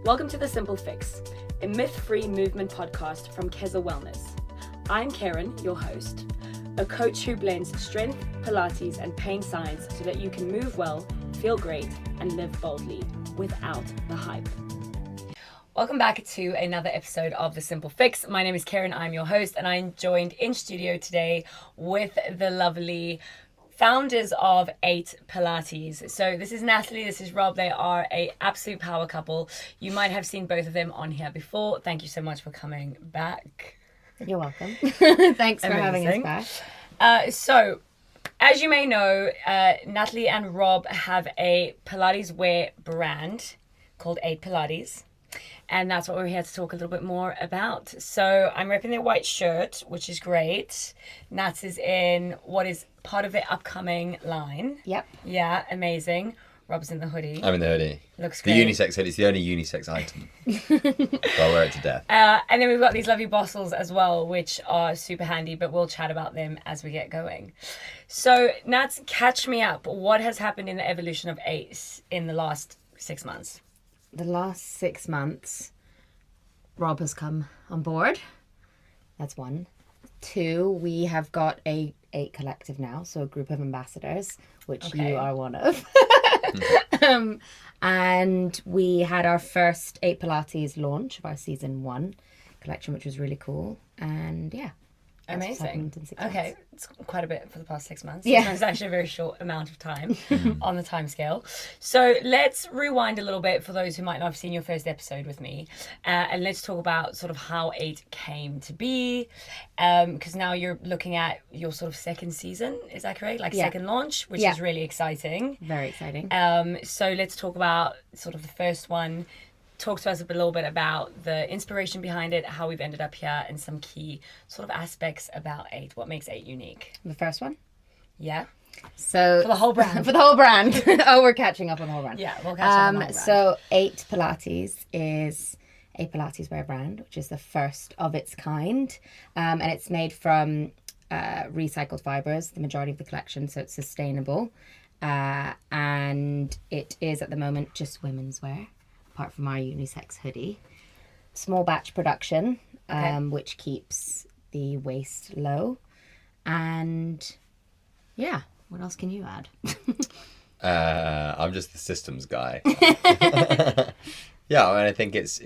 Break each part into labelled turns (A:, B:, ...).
A: Welcome to The Simple Fix, a myth-free movement podcast from KezaWellness. I'm Kerryn, your host, a coach who blends strength, Pilates, and pain science so that you can move well, feel great, and live boldly without the hype. Welcome back to another episode of The Simple Fix. My name is Kerryn, I'm your host, and I'm joined in studio today with the lovely founders of Eight Pilates. So this is Nathalie, this is Rob. They are an absolute power couple. You might have seen both of them on here before. Thank you so much for coming back.
B: You're welcome. Thanks for having us back.
A: So, as you may know, Nathalie and Rob have a Pilates wear brand called Eight Pilates. And that's what we're here to talk a little bit more about. So I'm repping their white shirt, which is great. Nats is in what is part of their upcoming line.
B: Yep.
A: Yeah, amazing. Rob's in the hoodie.
C: I'm in the hoodie.
A: Looks great.
C: The unisex hoodie. It's the only unisex item. I'll wear it to death.
A: And then we've got these lovely bottles as well, which are super handy, but we'll chat about them as we get going. So Nats, catch me up. What has happened in the evolution of Eight in the last 6 months?
B: The last 6 months, Rob has come on board. That's one. Two, we have got a Eight collective now, so a group of ambassadors, which you are one of. And we had our first Eight Pilates launch of our season 1 collection, which was really cool. And yeah.
A: Amazing. Okay, it's quite a bit for the past 6 months.
B: Yeah.
A: It's actually a very short amount of time on the time scale. So let's rewind a little bit for those who might not have seen your first episode with me. And let's talk about sort of how Eight came to be. Because now you're looking at your sort of second season, is that correct? Like second launch, which is really exciting.
B: Very exciting.
A: So let's talk about sort of the first one. Talk to us a little bit about the inspiration behind it, how we've ended up here, and some key sort of aspects about Eight. What makes Eight unique?
B: The first one?
A: Yeah.
B: So
A: For the whole brand.
B: For the whole brand. Oh, we're catching up on the whole brand.
A: Yeah, we'll catch up on the whole brand.
B: So Eight Pilates is a Pilates wear brand, which is the first of its kind. And it's made from recycled fibres, the majority of the collection, so it's sustainable. And it is at the moment just women's wear, apart from our unisex hoodie. Small batch production, which keeps the waist low. And yeah, what else can you add?
C: I'm just the systems guy. Yeah, I mean, I think it's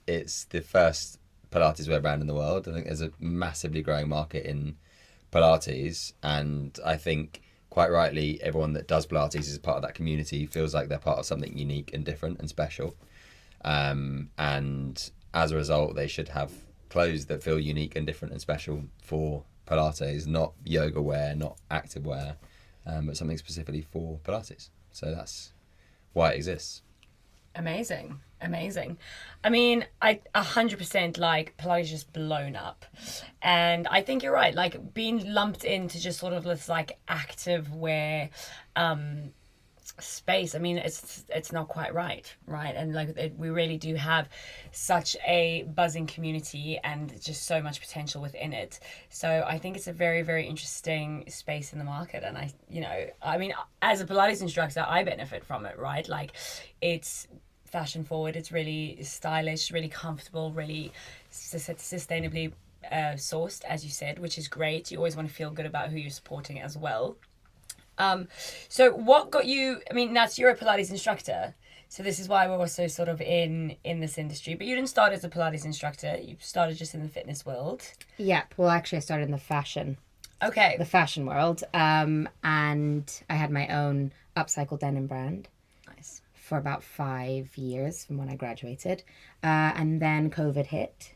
C: the first Pilates wear brand in the world. I think there's a massively growing market in Pilates, and I think quite rightly, everyone that does Pilates is part of that community, feels like they're part of something unique and different and special. And as a result, they should have clothes that feel unique and different and special for Pilates, not yoga wear, not active wear, but something specifically for Pilates. So that's why it exists.
A: Amazing. I mean, I 100% like Pilates just blown up. And I think you're right, like being lumped into just sort of this like active wear space. I mean, it's not quite right? And like we really do have such a buzzing community and just so much potential within it. So I think it's a very, very interesting space in the market. And I mean, as a Pilates instructor, I benefit from it, right? Like it's fashion forward, it's really stylish, really comfortable, really sustainably sourced, as you said, which is great. You always want to feel good about who you're supporting as well. So what got you, I mean, Nats, you're a Pilates instructor, so this is why we're also sort of in this industry, but you didn't start as a Pilates instructor, you started just in the fitness world.
B: Yep, well actually I started in the fashion world, and I had my own upcycle denim brand.
A: Nice.
B: For about 5 years from when I graduated, and then COVID hit,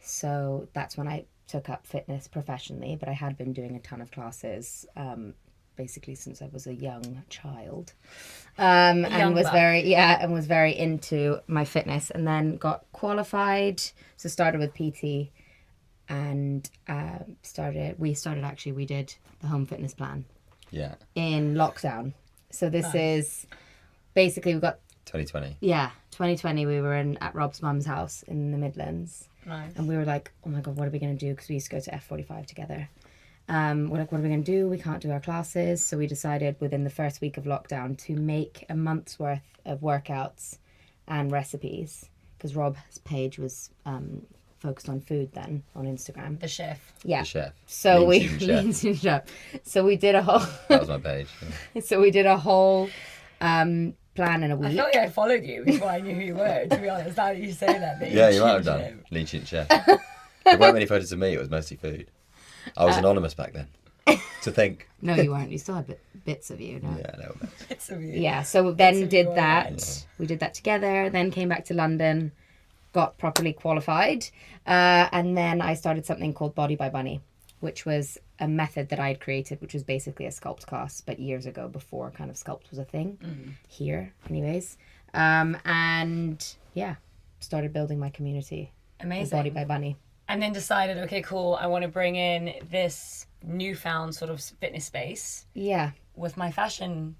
B: so that's when I took up fitness professionally, but I had been doing a ton of classes basically since I was a young child, and was very into my fitness, and then got qualified, so started with PT, and we did the home fitness plan in lockdown. So this is basically, we've got
C: 2020.
B: Yeah, 2020. We were at Rob's mum's house in the Midlands.
A: Nice.
B: And we were like, oh my God, what are we going to do? Because we used to go to F45 together. We're like, what are we going to do? We can't do our classes. So we decided within the first week of lockdown to make a month's worth of workouts and recipes because Rob's page was focused on food then on Instagram.
A: The chef.
B: Yeah.
C: The chef.
B: So
C: Lean Student Chef.
B: Lean Student Chef. So we did a whole.
C: That was my page. Yeah.
B: So we did a whole plan in a
A: I
B: week.
A: feel like I followed you before I knew who you were, to be honest. Now that you say that.
C: Yeah, you might have done. Lean Student Chef. There weren't many photos of me. It was mostly food. I was anonymous back then. To think.
B: No, you weren't. You still had bits of you. No.
C: Yeah, a little bit.
A: It's a weird.
B: Yeah. So then did that. We did that together. Then came back to London, got properly qualified, and then I started something called Body by Bunny, which was a method that I had created, which was basically a sculpt class, but years ago, before kind of sculpt was a thing here, anyways. And yeah, started building my community.
A: Amazing.
B: Body by Bunny.
A: And then decided, okay, cool, I want to bring in this newfound sort of fitness space
B: Yeah.
A: with my fashion.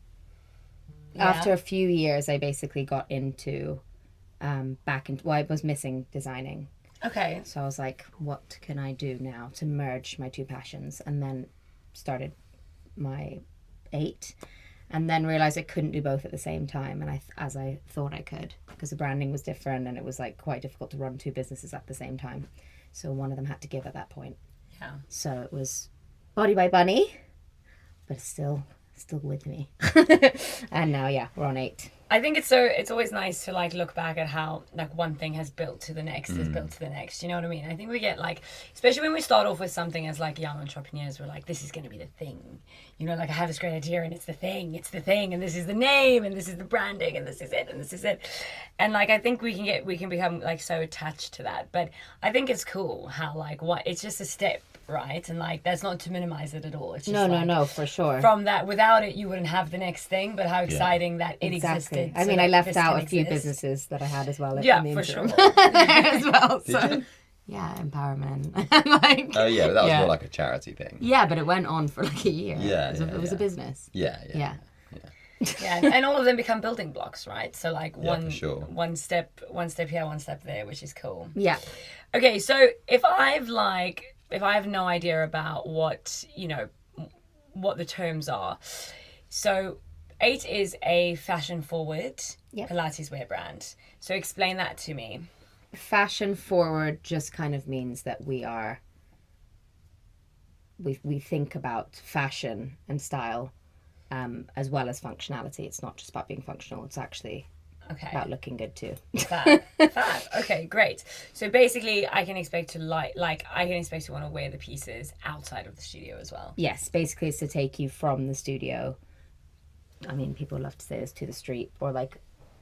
B: After a few years, I basically got into I was missing designing.
A: Okay.
B: So I was like, what can I do now to merge my two passions? And then started my 8, and then realized I couldn't do both at the same time. And as I thought I could, because the branding was different and it was like quite difficult to run 2 businesses at the same time. So one of them had to give at that point.
A: Yeah.
B: So it was Body by Bunny, but it's still with me. And now, yeah, we're on 8.
A: I think it's always nice to like look back at how like one thing has built to the next, is built to the next. You know what I mean? I think we get like, especially when we start off with something as like young entrepreneurs, we're like, this is going to be the thing. You know, like I have this great idea and it's the thing, and this is the name, and this is the branding, and this is it, and this is it. And like I think we can become like so attached to that. But I think it's cool how like it's just a step, right? And like that's not to minimize it at all. It's just
B: No, for sure.
A: From that, without it, you wouldn't have the next thing. But how exciting that it existed.
B: I mean, I left out a few businesses that I had as well.
A: Yeah,
B: in the
A: for
B: interim.
A: sure.
B: as well.
C: Did
B: So.
C: you?
B: Yeah, empowerment. Like,
C: Oh yeah, but that was more like a charity thing.
B: yeah, but it went on for like a year.
C: Yeah,
B: it was a business.
C: Yeah.
B: Yeah.
A: Yeah, and all of them become building blocks, right? So like
C: for sure.
A: one step here, one step there, which is cool.
B: Yeah.
A: Okay, so if I have no idea about what the terms are, so 8 is a fashion forward Pilates wear brand. So explain that to me.
B: Fashion forward just kind of means that we think about fashion and style as well as functionality. It's not just about being functional, it's actually about looking good too.
A: Fab. Okay, great. So basically I can expect to want to wear the pieces outside of the studio as well.
B: Yes, basically it's to take you from the studio, I mean, people love to say this, to the street, or like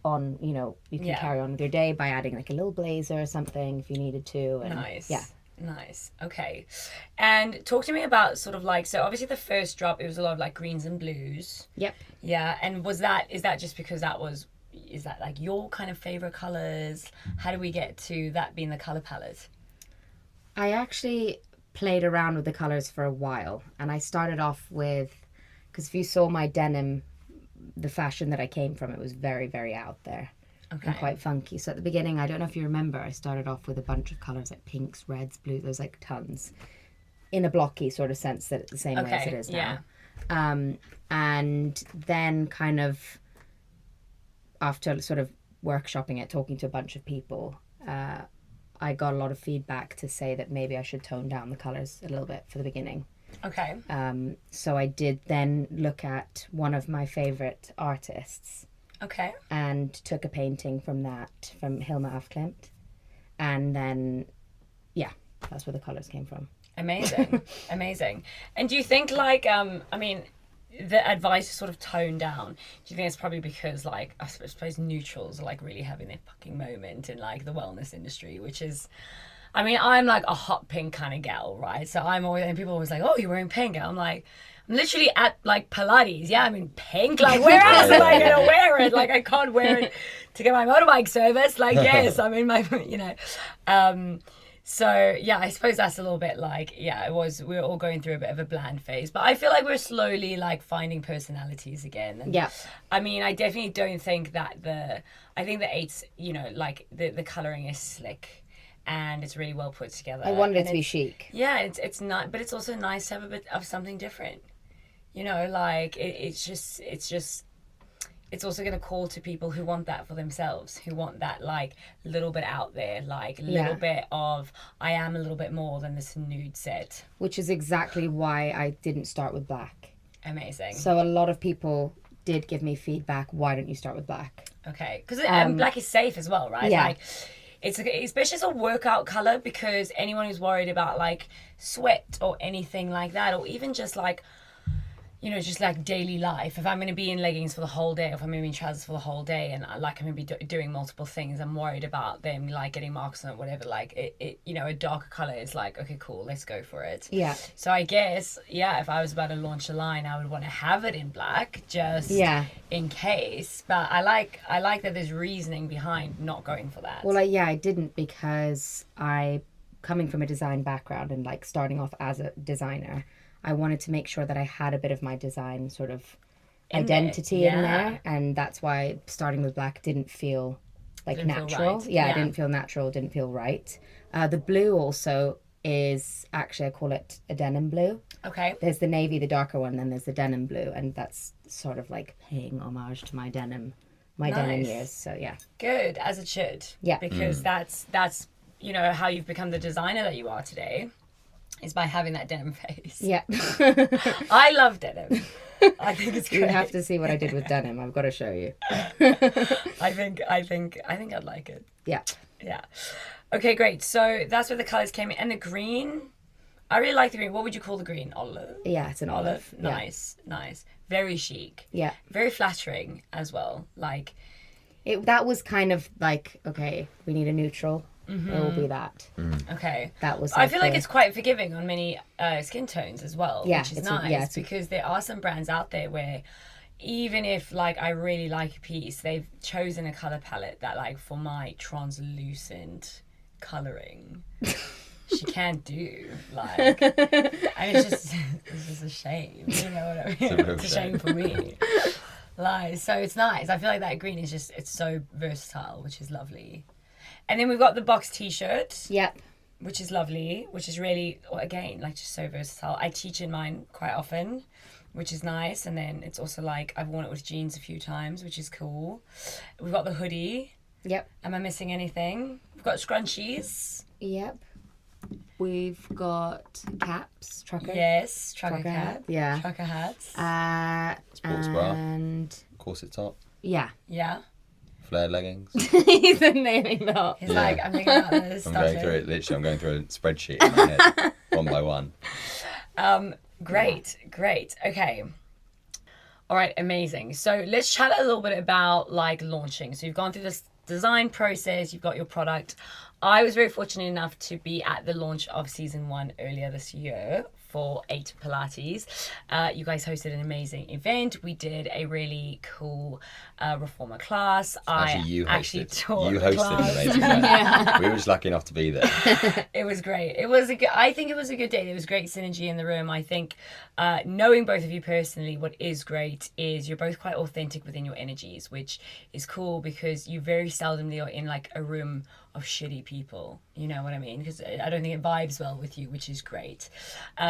B: on, you can carry on with your day by adding like a little blazer or something if you needed to. And
A: nice.
B: Yeah.
A: Nice. Okay. And talk to me about sort of like, so obviously the first drop, it was a lot of like greens and blues.
B: Yep.
A: Yeah. And is that just because is that like your kind of favorite colors? How do we get to that being the color palette?
B: I actually played around with the colors for a while, and I started off with, because if you saw my denim, the fashion that I came from, it was very, very out there.
A: Okay.
B: And quite funky. So at the beginning, I don't know if you remember, I started off with a bunch of colours like pinks, reds, blues. There's like tons, in a blocky sort of sense, that it's the same way as it is now. And then kind of after sort of workshopping it, talking to a bunch of people, I got a lot of feedback to say that maybe I should tone down the colours a little bit for the beginning.
A: Okay.
B: So I did then look at one of my favourite artists.
A: Okay.
B: And took a painting from Hilma af Klint. And then, yeah, that's where the colours came from.
A: Amazing. Amazing. And do you think like, the advice is sort of toned down? Do you think it's probably because like, I suppose neutrals are like really having their fucking moment in like the wellness industry, which is, I'm like a hot pink kind of gal, right? So and people are always like, oh, you're wearing pink. And I'm like, I'm literally at like Pilates. Yeah, I'm in pink. Like, where else am I gonna wear it? Like, I can't wear it to get my motorbike service. Like, yes, I'm in my, So yeah, I suppose that's a little bit like, yeah, we were all going through a bit of a bland phase, but I feel like we're slowly like finding personalities again. And,
B: yeah.
A: I definitely don't think that I think the 8's, like the coloring is slick. And it's really well put together.
B: I wanted it to be chic.
A: Yeah, it's not, but it's also nice to have a bit of something different. Like it's just, it's also going to call to people who want that for themselves, who want that like little bit out there, like a little bit of, I am a little bit more than this nude set.
B: Which is exactly why I didn't start with black.
A: Amazing.
B: So a lot of people did give me feedback, why don't you start with black?
A: Okay, because black is safe as well, right?
B: Yeah.
A: Like, especially as a workout color, because anyone who's worried about like sweat or anything like that, or even just like, you know, just like daily life. If I'm going to be in leggings for the whole day, if I'm going to be in trousers for the whole day, and like I'm going to be doing multiple things, I'm worried about them like getting marks on it, whatever. Like it, you know, a darker color is like, okay, cool, let's go for it.
B: Yeah.
A: So I guess, yeah, if I was about to launch a line, I would want to have it in black, just in case. But I like that there's reasoning behind not going for that.
B: Well, I didn't, because coming from a design background and like starting off as a designer, I wanted to make sure that I had a bit of my design sort of identity in there, and that's why starting with black didn't feel like natural. Feel right. It didn't feel natural, didn't feel right. The blue also is actually, I call it a denim blue.
A: Okay.
B: There's the navy, the darker one, then there's the denim blue, and that's sort of like paying homage to my denim years. So yeah.
A: Good, as it should.
B: Yeah.
A: Because that's you know how you've become the designer that you are today. Is by having that denim face.
B: Yeah.
A: I love denim. I think it's great.
B: You have to see what I did with denim. I've got to show you.
A: I think I'd like it.
B: Yeah.
A: Yeah. Okay, great. So that's where the colours came in. And the green, I really like the green. What would you call the green? Olive?
B: Yeah, it's an olive.
A: Nice. Very chic.
B: Yeah.
A: Very flattering as well. Like,
B: that was kind of like, okay, we need a neutral. Mm-hmm. It will be that.
A: Okay.
B: That was.
A: I feel like it's quite forgiving on many skin tones as well, which is nice, because there are some brands out there where even if like I really like a piece, they've chosen a color palette that like for my translucent coloring she can't do, like, and it's just a shame, you know what I mean? It's a shame for me. Like, so it's nice. I feel like that green is just, it's so versatile, which is lovely. And then we've got the box t-shirt.
B: Yep.
A: Which is lovely, which is really, again, like just so versatile. I teach in mine quite often, which is nice. And then it's also like, I've worn it with jeans a few times, which is cool. We've got the hoodie.
B: Yep.
A: Am I missing anything? We've got scrunchies.
B: Yep. We've got caps, trucker.
A: Yes, trucker cap.
B: Yeah.
A: Trucker hats.
C: Sports bra.
B: And
C: corset top.
B: Yeah.
A: Yeah.
C: Flared leggings.
B: He's naming that.
A: He's like, I'm thinking about this.
C: I'm going through it, literally, I'm going through a spreadsheet in my head, one by one.
A: Great. Okay. All right, amazing. So let's chat a little bit about like launching. So you've gone through this design process, you've got your product. I was very fortunate enough to be at the launch of season 1 earlier this year for 8 Pilates. You guys hosted an amazing event. We did a really cool reformer class.
C: You hosted
A: the
C: an
A: class.
C: amazing event. We were just lucky enough to be there.
A: It was great. I think it was a good day. There was great synergy in the room. I think knowing both of you personally, what is great is you're both quite authentic within your energies, which is cool because you very seldomly are in like a room of shitty people, you know what I mean? Because I don't think it vibes well with you, which is great.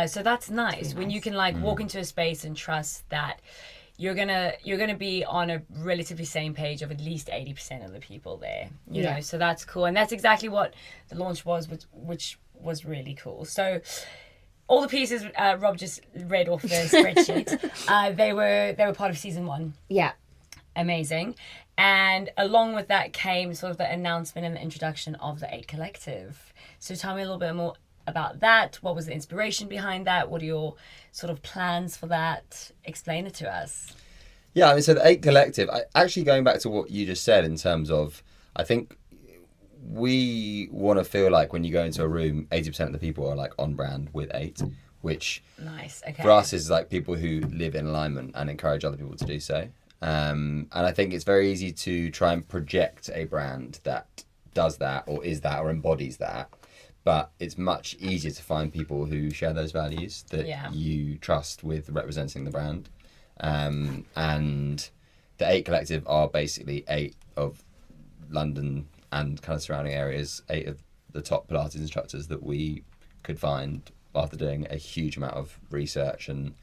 A: So that's nice when you can like walk into a space and trust that you're gonna be on a relatively same page of at least 80% of the people there, you know. So that's cool, and that's exactly what the launch was, which was really cool. So all the pieces Rob just read off the spreadsheet, they were part of season 1.
B: Yeah.
A: Amazing. And along with that came sort of the announcement and the introduction of the 8 Collective. So tell me a little bit more about that. What was the inspiration behind that? What are your sort of plans for that? Explain it to us.
C: Yeah, I mean, so the 8 Collective, actually going back to what you just said in terms of, I think we want to feel like when you go into a room, 80% of the people are like on brand with 8, which
A: nice. Okay.
C: For us is like people who live in alignment and encourage other people to do so. And I think it's very easy to try and project a brand that does that or is that or embodies that. But it's much easier to find people who share those values that you trust with representing the brand. And the 8 Collective are basically 8 of London and kind of surrounding areas, 8 of the top Pilates instructors that we could find after doing a huge amount of research and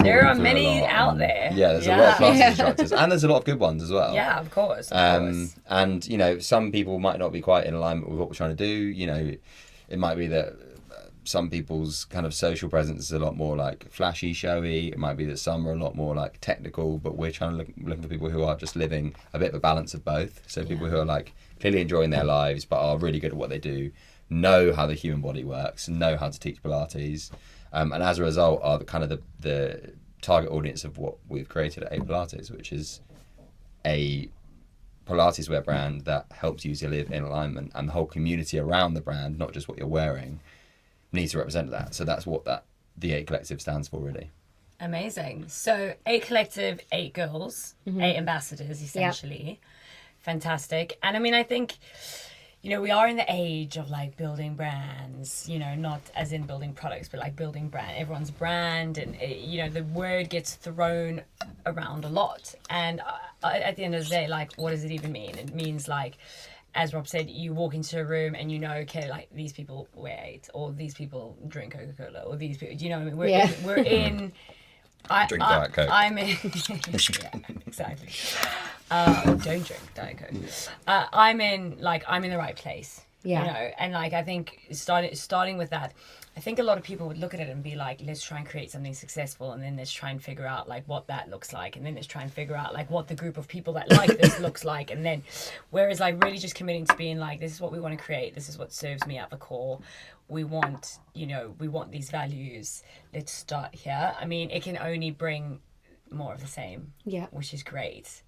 A: There are
C: through a
A: many
C: lot,
A: out
C: and
A: there.
C: Yeah, there's a lot of Pilates instructors, and there's a lot of good ones as well.
A: Yeah, of course. Of course.
C: And you know, some people might not be quite in alignment with what we're trying to do. You know, it might be that some people's kind of social presence is a lot more like flashy, showy. It might be that some are a lot more like technical, but we're trying to look for people who are just living a bit of a balance of both. So people who are like clearly enjoying their lives, but are really good at what they do, know how the human body works, know how to teach Pilates, and as a result are the kind of the target audience of what we've created at Eight Pilates, which is a Pilates wear brand that helps you to live in alignment, and the whole community around the brand, not just what you're wearing, needs to represent that. So that's what the Eight Collective stands for, really.
A: Amazing. So 8 collective, 8 girls, 8 ambassadors, essentially. Fantastic. And I mean, I think, you know, we are in the age of like building brands, you know, not as in building products, but like building brand, everyone's brand. And, you know, the word gets thrown around a lot. And at the end of the day, like, what does it even mean? It means like, as Rob said, you walk into a room and you know, okay, like these people wear 8, or these people drink Coca-Cola, or these people, you know what I mean? We're in
C: Drink Diet Coke.
A: I'm in, yeah, exactly. Or don't drink Diet Coke. I'm in the right place.
B: Yeah.
A: You know, and like I think starting with that, I think a lot of people would look at it and be like, let's try and create something successful, and then let's try and figure out like what that looks like, and then let's try and figure out like what the group of people that like this looks like, and then whereas like really just committing to being like, this is what we want to create, this is what serves me at the core. We want these values. Let's start here. I mean, it can only bring more of the same.
B: Yeah.
A: Which is great.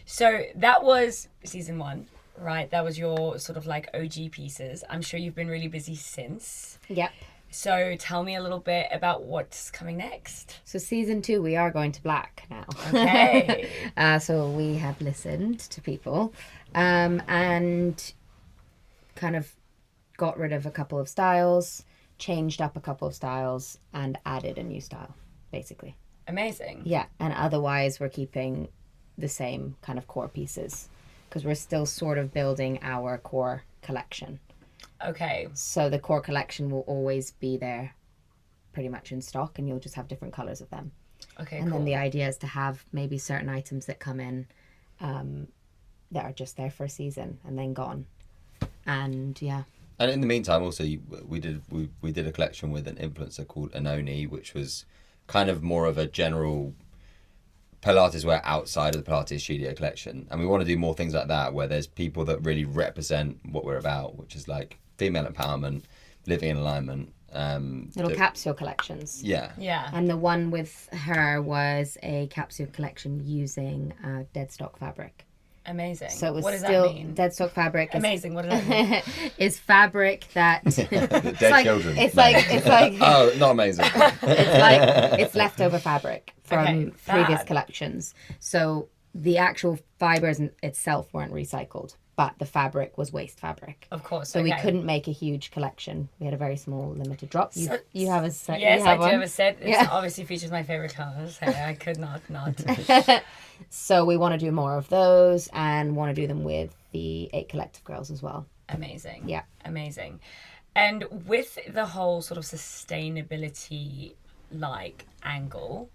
A: So that was season 1, right? That was your sort of like OG pieces. I'm sure you've been really busy since.
B: Yep.
A: So tell me a little bit about what's coming next.
B: So season 2, we are going to black now.
A: Okay.
B: So we have listened to people and kind of got rid of a couple of styles, changed up a couple of styles, and added a new style, basically.
A: Amazing.
B: Yeah, and otherwise we're keeping the same kind of core pieces because we're still sort of building our core collection.
A: Okay.
B: So the core collection will always be there pretty much in stock, and you'll just have different colors of them.
A: Okay,
B: And
A: cool.
B: then the idea is to have maybe certain items that come in that are just there for a season and then gone. And yeah.
C: And in the meantime, also we did a collection with an influencer called Anoni, which was kind of more of a general Pilates wear outside of the Pilates Studio collection. And we want to do more things like that, where there's people that really represent what we're about, which is like female empowerment, living in alignment.
B: Little capsule collections.
C: Yeah.
A: Yeah.
B: And the one with her was a capsule collection using dead stock fabric.
A: Amazing.
B: So it was
A: what does
B: still
A: that mean?
B: dead stock fabric.
A: Amazing. What does that mean?
B: Is fabric that
C: Dead children.
B: It's like
C: Oh, not amazing.
B: it's leftover fabric from
A: Okay,
B: previous
A: fab.
B: collections. So the actual fibers itself weren't recycled, but the fabric was waste fabric.
A: Of course.
B: So we
A: okay.
B: couldn't make a huge collection. We had a very small limited drop. You have a set.
A: Yes,
B: you have
A: I do have
B: one?
A: a set. It
B: Yeah.
A: obviously features my favorite colors. Hey, I could not.
B: So we want to do more of those and want to do them with the 8 collective girls as well.
A: Amazing.
B: Yeah.
A: Amazing. And with the whole sort of sustainability like angle,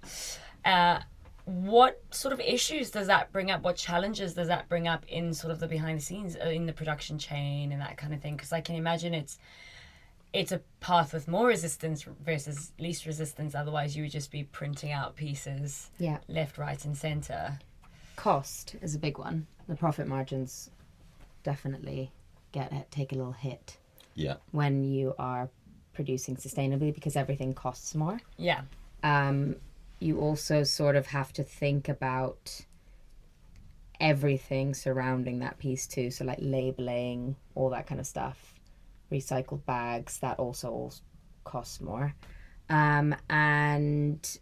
A: what sort of issues does that bring up? What challenges does that bring up in sort of the behind the scenes, in the production chain and that kind of thing? Because I can imagine it's a path with more resistance versus least resistance. Otherwise, you would just be printing out pieces
B: Yeah.
A: left, right, and center.
B: Cost is a big one. The profit margins definitely take a little hit
C: Yeah.
B: when you are producing sustainably because everything costs more.
A: Yeah.
B: You also sort of have to think about everything surrounding that piece too. So like labeling, all that kind of stuff. Recycled bags, that also all costs more. And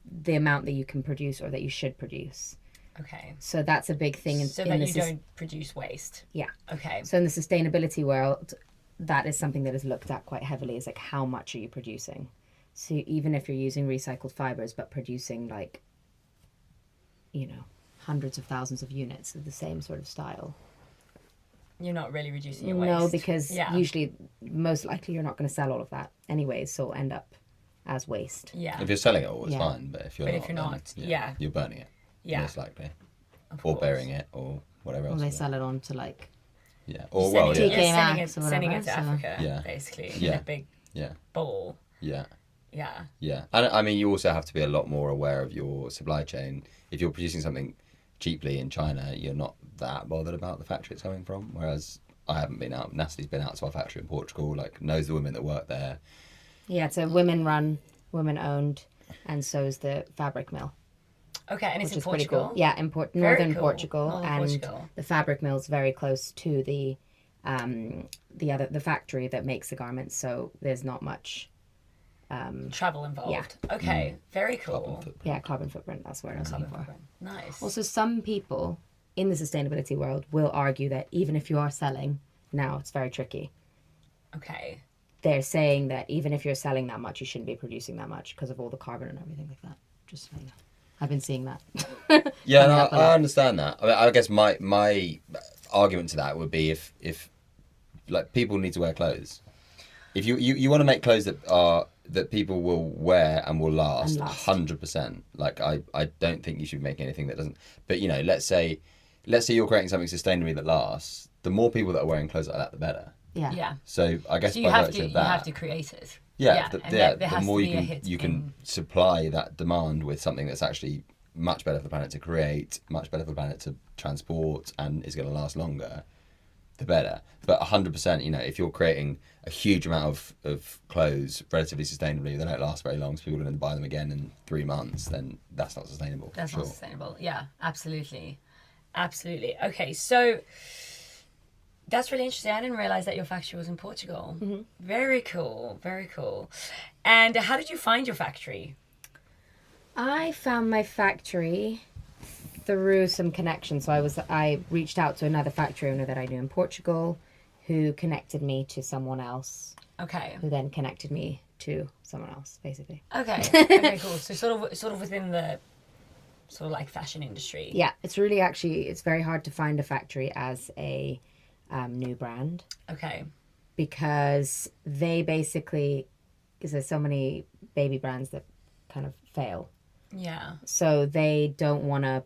B: the amount that you can produce or that you should produce.
A: Okay.
B: So that's a big thing.
A: So that you don't produce waste.
B: Yeah.
A: Okay.
B: So in the sustainability world, that is something that is looked at quite heavily, is like how much are you producing? So even if you're using recycled fibers but producing like, you know, hundreds of thousands of units of the same sort of style.
A: You're not really reducing your waste.
B: No, because
A: Yeah.
B: usually, most likely, you're not going to sell all of that anyways, so it'll end up as waste.
A: Yeah.
C: If you're selling it all, it's
B: Yeah.
C: fine. But if you're
A: But
C: not,
A: if you're
C: then,
A: not, yeah.
C: you're burning it.
A: Yeah.
C: Most likely,
A: Of
C: or
A: course.
C: burying it, or whatever
B: Or
C: else.
B: they
C: you do.
B: sell it on to like
C: Yeah. Or
A: Sending
C: well,
A: it-
B: TK
C: yeah.
A: yeah,
B: Maxx or
A: sending it
B: whatever,
A: to
B: so-
A: Africa,
C: Yeah.
A: basically, in
C: Yeah.
A: a big
C: Yeah.
A: bowl.
C: Yeah.
A: Yeah.
C: Yeah, and I mean, you also have to be a lot more aware of your supply chain. If you're producing something cheaply in China, you're not that bothered about the factory it's coming from. Whereas I haven't been out. Natalie's been out to our factory in Portugal. Like, knows the women that work there.
B: Yeah, it's a women-run, women-owned, and so is the fabric mill,
A: Okay, and it's
B: which
A: in
B: is pretty
A: Portugal.
B: cool. Yeah,
A: Very
B: northern
A: cool.
B: Portugal,
A: Northern
B: and
A: Portugal.
B: the fabric mill is very close to the factory that makes the garments. So there's not much.
A: Travel involved. Okay, very cool.
C: Carbon footprint.
B: Yeah, carbon footprint. That's what I was looking for.
A: Nice.
B: Also, some people in the sustainability world will argue that even if you are selling now, it's very tricky.
A: Okay.
B: They're saying that even if you're selling that much, you shouldn't be producing that much because of all the carbon and everything like that. Just so you know. I've been seeing that.
C: Yeah,
B: Coming
C: no,
B: up a
C: I
B: lot.
C: understand that. I mean, I guess my argument to that would be if like people need to wear clothes. If you want to make clothes that people will wear and will last
B: And last.
C: 100%. Like I don't think you should make anything that doesn't. But let's say you're creating something sustainably that lasts. The more people that are wearing clothes like that, the better.
B: Yeah.
A: Yeah.
C: So I guess
A: So you
C: by
A: have
C: virtue
A: to
C: of
A: you
C: that,
A: have to create it.
C: yeah,
A: and there
C: the
A: has
C: more
A: to be a
C: you
A: hit
C: can
A: in-
C: supply that demand with something that's actually much better for the planet to create, much better for the planet to transport, and is going to last longer, the better. But 100%, if you're creating a huge amount of clothes relatively sustainably, they don't last very long, so people are going to buy them again in 3 months, then that's not sustainable.
A: That's
C: for
A: not
C: sure.
A: sustainable. Yeah, absolutely. Absolutely. Okay, so that's really interesting. I didn't realize that your factory was in Portugal.
B: Mm-hmm.
A: Very cool. Very cool. And how did you find your factory?
B: I found my factory through some connections. So I reached out to another factory owner that I knew in Portugal, who connected me to someone else,
A: Okay.
B: who then connected me to someone else, basically.
A: Okay. Okay, cool. So sort of within the sort of like fashion industry.
B: Yeah, it's very hard to find a factory as a new brand,
A: Okay.
B: because they basically, because there's so many baby brands that kind of fail.
A: Yeah.
B: So they don't want to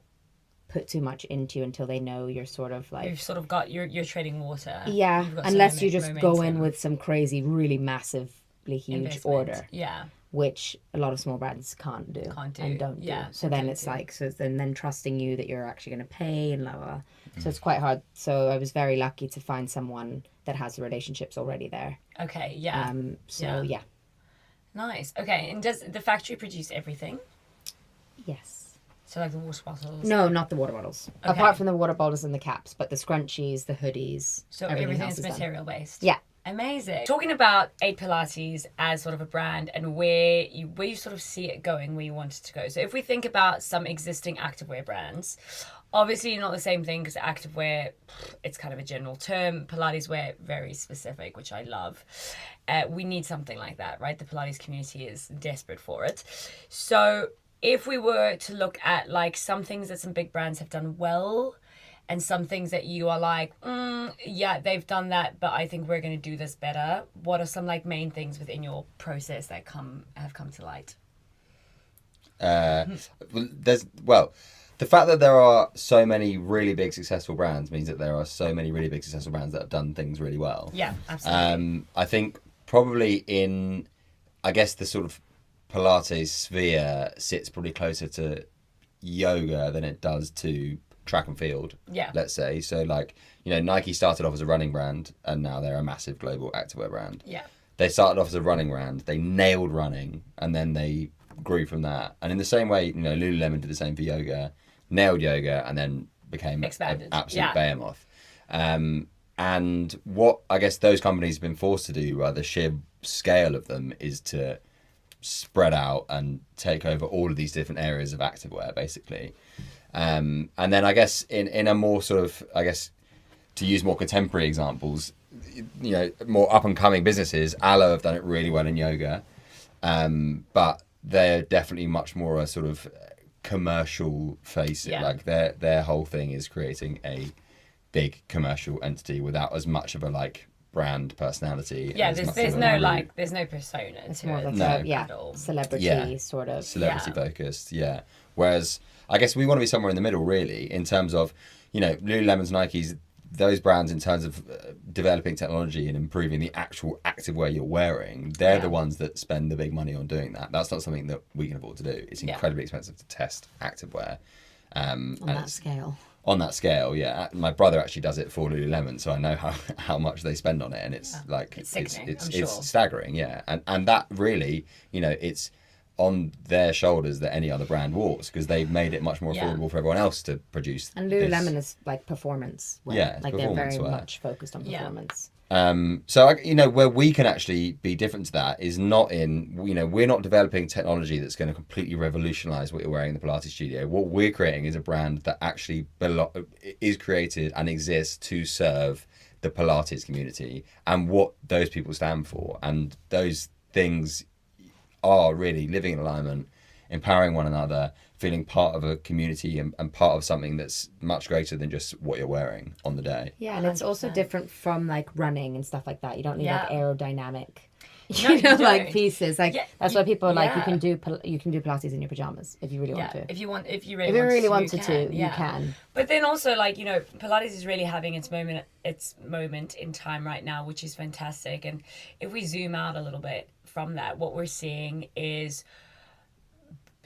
B: put too much into you until they know you're sort of like,
A: You've sort of got you're treading water.
B: yeah,
A: You've got some
B: unless you just go in
A: momentum,
B: with some crazy, really massively huge
A: investment.
B: order,
A: Yeah.
B: which a lot of small brands can't do,
A: Can't do,
B: and don't
A: yeah,
B: do. So then
A: don't
B: it's
A: do.
B: like, so then trusting you that you're actually going to pay and blah, blah, blah. So it's quite hard. So I was very lucky to find someone that has the relationships already there.
A: Okay. Yeah.
B: So yeah.
A: Nice. Okay. And does the factory produce everything?
B: Yes.
A: So like the water bottles?
B: No, not the water bottles.
A: Okay.
B: Apart from the water bottles and the caps, but the scrunchies, the hoodies,
A: So
B: everything
A: everything
B: else
A: is
B: is done.
A: material based.
B: Yeah.
A: Amazing. Talking about Eight Pilates as sort of a brand and where you sort of see it going, where you want it to go. So if we think about some existing activewear brands, obviously not the same thing, because activewear, it's kind of a general term. Pilates wear, very specific, which I love. We need something like that, right? The Pilates community is desperate for it. So if we were to look at like some things that some big brands have done well, and some things that you are like, yeah, they've done that, but I think we're going to do this better. What are some like main things within your process that have come to light?
C: The fact that there are so many really big successful brands means that there are so many really big successful brands that have done things really well.
A: Yeah, absolutely.
C: I think probably in, I guess the sort of Pilates sphere sits probably closer to yoga than it does to track and field.
A: Yeah.
C: Let's say. So like, Nike started off as a running brand and now they're a massive global activewear brand.
A: Yeah.
C: They started off as a running brand. They nailed running and then they grew from that. And in the same way, Lululemon did the same for yoga, nailed yoga and then became
A: Expanded.
C: an absolute
A: Yeah.
C: behemoth. And what I guess those companies have been forced to do by the sheer scale of them is to spread out and take over all of these different areas of activewear, basically. And then I guess in a more sort of, I guess, to use more contemporary examples, more up and coming businesses, Aloe have done it really well in yoga, but they're definitely much more a sort of commercial face.
A: Yeah.
C: Like their whole thing is creating a big commercial entity without as much of a like brand personality.
A: Yeah,
C: as much
A: there's
C: of a
A: no
C: route.
A: like there's no persona.
B: It's
A: to
B: more
A: it
B: like
C: No.
B: a
A: at all.
B: celebrity
C: Yeah.
B: sort of.
C: Celebrity
A: Yeah.
C: focused, yeah. Whereas I guess we want to be somewhere in the middle, really, in terms of, you know, Lululemon's, Nike's, those brands in terms of developing technology and improving the actual activewear you're wearing. They're
A: Yeah.
C: the ones that spend the big money on doing that. That's not something that we can afford to do. It's
A: Yeah.
C: incredibly expensive to test activewear.
B: On that scale.
C: On that scale, yeah. My brother actually does it for Lululemon, so I know how much they spend on it, and it's like
A: It's sickening,
C: it's
A: I'm sure.
C: staggering, yeah. And that really, you know, it's on their shoulders that any other brand walks, because they've made it much more
A: Yeah.
C: affordable for everyone else to produce.
B: And
C: this.
B: Lululemon is like performance wear.
C: Yeah, it's
B: like they're
C: performance
B: very
C: wear.
B: much focused on
A: Yeah.
B: performance.
C: So you know, where we can actually be different to that is not in, you know, we're not developing technology that's going to completely revolutionize what you're wearing in the Pilates studio. What we're creating is a brand that actually is created and exists to serve the Pilates community and what those people stand for, and those things are really living in alignment, empowering one another, feeling part of a community and part of something that's much greater than just what you're wearing on the day.
B: Yeah, and it's also
A: 100%.
B: different from like running and stuff like that. You don't need like
A: Yeah.
B: aerodynamic,
A: No, you
B: like
A: don't.
B: pieces. Like
A: Yeah,
B: that's why people are like you
A: yeah.
B: can do Pilates in your pajamas if you really want
A: Yeah,
B: to.
A: if you really
B: If you
A: want
B: really
A: to,
B: wanted
A: you can,
B: to,
A: yeah.
B: you can.
A: But then also, like, you know, Pilates is really having its moment in time right now, which is fantastic. And if we zoom out a little bit from that, what we're seeing is,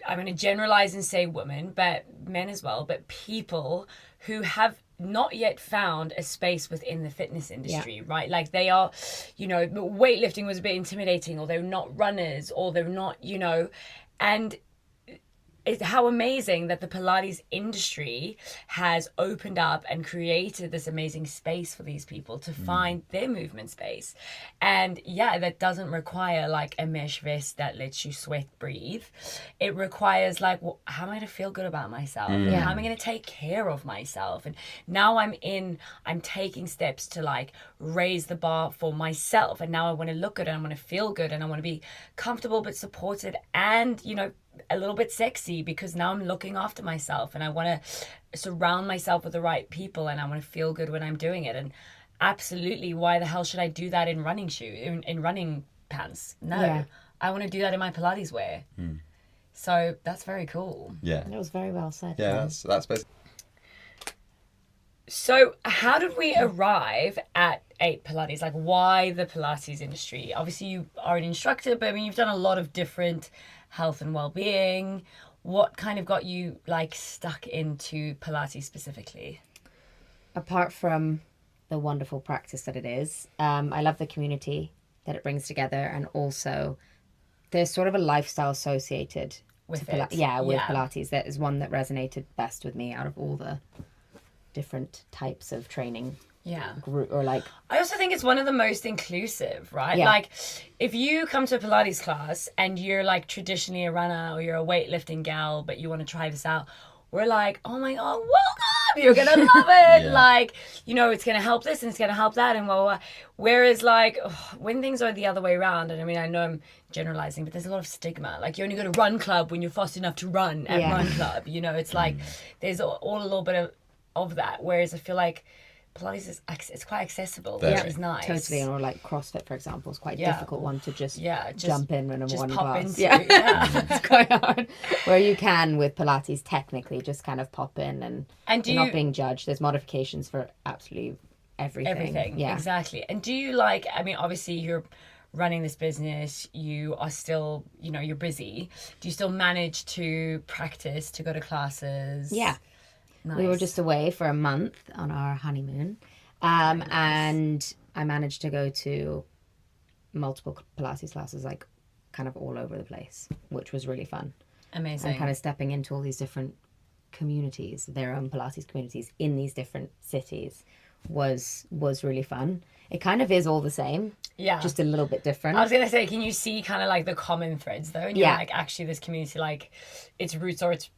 A: I'm going to generalize and say women, but men as well, but people who have not yet found a space within the fitness industry, right? Like they are, you know, weightlifting was a bit intimidating, or they're not runners, or they're not, you know, and it's how amazing that the Pilates industry has opened up and created this amazing space for these people to find their movement space. And yeah, that doesn't require like a mesh vest that lets you sweat breathe. It requires like, well, how am I going to feel good about myself? And how am I going to take care of myself? And now I'm taking steps to like raise the bar for myself. And now I want to look good and I want to feel good and I want to be comfortable but supported and, you know, a little bit sexy, because now I'm looking after myself and I want to surround myself with the right people and I want to feel good when I'm doing it. And absolutely, why the hell should I do that in running in running pants? No,
B: Yeah.
A: I want to do that in my Pilates wear. So that's very cool.
C: Yeah.
B: That was very well said.
C: Yeah, that's basically.
A: So how did we arrive at Eight Pilates? Like, why the Pilates industry? Obviously, you are an instructor, but I mean, you've done a lot of different health and well-being. What kind of got you like stuck into Pilates specifically?
B: Apart from the wonderful practice that it is, I love the community that it brings together, and also there's sort of a lifestyle associated
A: With
B: to
A: it.
B: with
A: Yeah.
B: Pilates. That is one that resonated best with me out of all the different types of training
A: Yeah.
B: group, or like
A: I also think it's one of the most inclusive, right?
B: Yeah.
A: Like, if you come to a Pilates class and you're like traditionally a runner or you're a weightlifting gal, but you want to try this out, we're like, oh my God, welcome! You're going to love it!
C: Yeah.
A: Like, you know, it's going to help this and it's going to help that and blah, blah, blah. Whereas, like, when things are the other way around, and I mean, I know I'm generalizing, but there's a lot of stigma. Like, you only go to run club when you're fast enough to run at
B: Yeah.
A: run club. You know, it's like, there's all a little bit of that. Whereas I feel like Pilates it's quite accessible,
C: Very.
A: which is nice.
B: totally, or like CrossFit, for example, is quite a
A: Yeah.
B: difficult one to just
A: just
B: jump in when I'm
A: just
B: one
A: pop
B: class.
A: into.
B: Yeah.
A: Yeah.
B: It's quite hard. Where you can with Pilates technically just kind of pop in and
A: And do
B: you're
A: you
B: not being judged. There's modifications for absolutely everything.
A: everything?
B: Yeah.
A: Exactly. And do you like? I mean, obviously you're running this business. You are still, you know, you're busy. Do you still manage to practice, to go to classes?
B: Yeah.
A: Nice.
B: We were just away for a month on our honeymoon. And I managed to go to multiple Pilates classes, like kind of all over the place, which was really fun.
A: amazing.
B: And kind of stepping into all these different communities, their own Pilates communities in these different cities was really fun. It kind of is all the same,
A: yeah.
B: just a little bit different.
A: I was gonna say, can you see kind of like the common threads though? And you're
B: Yeah.
A: like, actually, this community, like, its roots or its